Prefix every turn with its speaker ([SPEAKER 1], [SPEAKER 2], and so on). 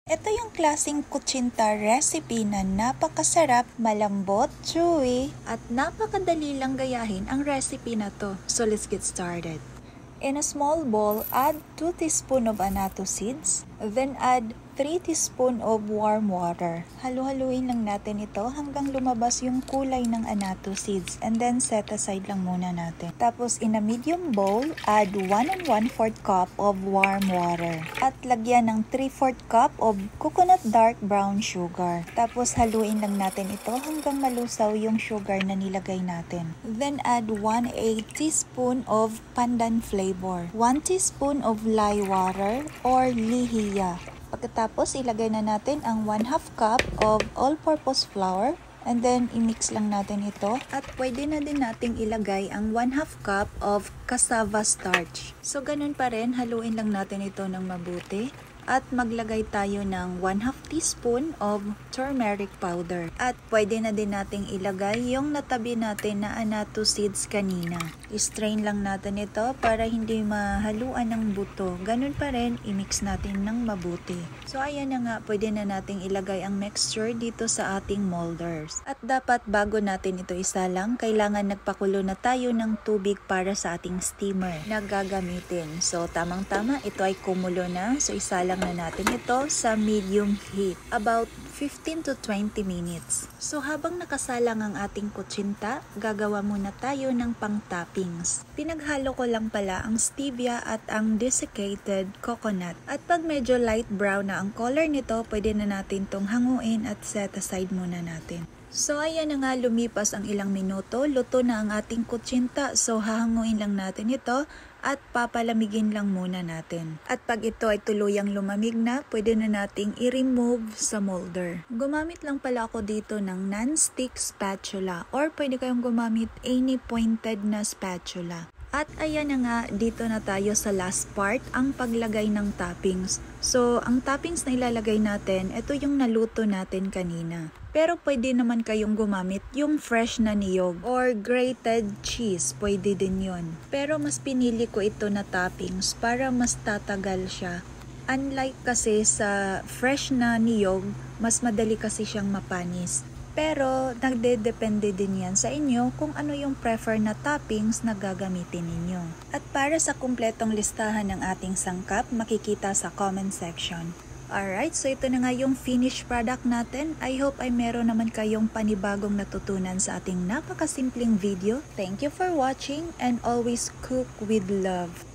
[SPEAKER 1] Ito yung klaseng kutsinta recipe na napakasarap, malambot, chewy, at napakadali lang gayahin ang recipe na to. So let's get started. In a small bowl, add 2 teaspoons of annatto seeds, then add 3 teaspoons of warm water. Halu-haluin lang natin ito hanggang lumabas yung kulay ng annatto seeds and then set aside lang muna natin. Tapos in a medium bowl, add 1 1/4 cup of warm water at lagyan ng 3/4 cup of coconut dark brown sugar. Tapos haluin lang natin ito hanggang malusaw yung sugar na nilagay natin. Then add 1/8 teaspoon of pandan flavor, 1 teaspoon of lye water or lihiya. Pagkatapos, ilagay na natin ang 1/2 cup of all-purpose flour and then i-mix lang natin ito at pwede na din nating ilagay ang 1/2 cup of cassava starch. So ganun pa rin, haluin lang natin ito ng mabuti. At maglagay tayo ng 1/2 teaspoon of turmeric powder. At pwede na din nating ilagay yung natabi natin na annatto seeds kanina. I-strain lang natin ito para hindi mahaluan ng buto. Ganun pa rin, i-mix natin ng mabuti. So ayan na nga, pwede na nating ilagay ang mixture dito sa ating molders. At dapat bago natin ito isalang, kailangan nagpakulo na tayo ng tubig para sa ating steamer na gagamitin. So tamang-tama, ito ay kumulo na. So isalang na natin ito sa medium heat, about 15 to 20 minutes. So habang nakasalang ang ating kutsinta, gagawa muna tayo ng pang-toppings. Pinaghalo ko lang pala ang stevia at ang desiccated coconut. At pag medyo light brown na ang color nito, pwede na natin tong hanguin at set aside muna natin. So ayan na nga, lumipas ang ilang minuto, luto na ang ating kutsinta. So hahanguin lang natin ito at papalamigin lang muna natin. At pag ito ay tuluyang lumamig na, pwede na nating i-remove sa molder. Gumamit lang pala ako dito ng non-stick spatula or pwede kayong gumamit any pointed na spatula. At ayan na nga, dito na tayo sa last part, ang paglagay ng toppings. So, ang toppings na ilalagay natin, ito yung naluto natin kanina. Pero pwede naman kayong gumamit yung fresh na niyog or grated cheese, pwede din yon. Pero mas pinili ko ito na toppings para mas tatagal siya. Unlike kasi sa fresh na niyog, mas madali kasi siyang mapanis. Pero nagdedepende din yan sa inyo kung ano yung prefer na toppings na gagamitin ninyo. At para sa kumpletong listahan ng ating sangkap, makikita sa comment section. Alright, so ito na nga yung finished product natin. I hope ay meron naman kayong panibagong natutunan sa ating napakasimpleng video. Thank you for watching and always cook with love.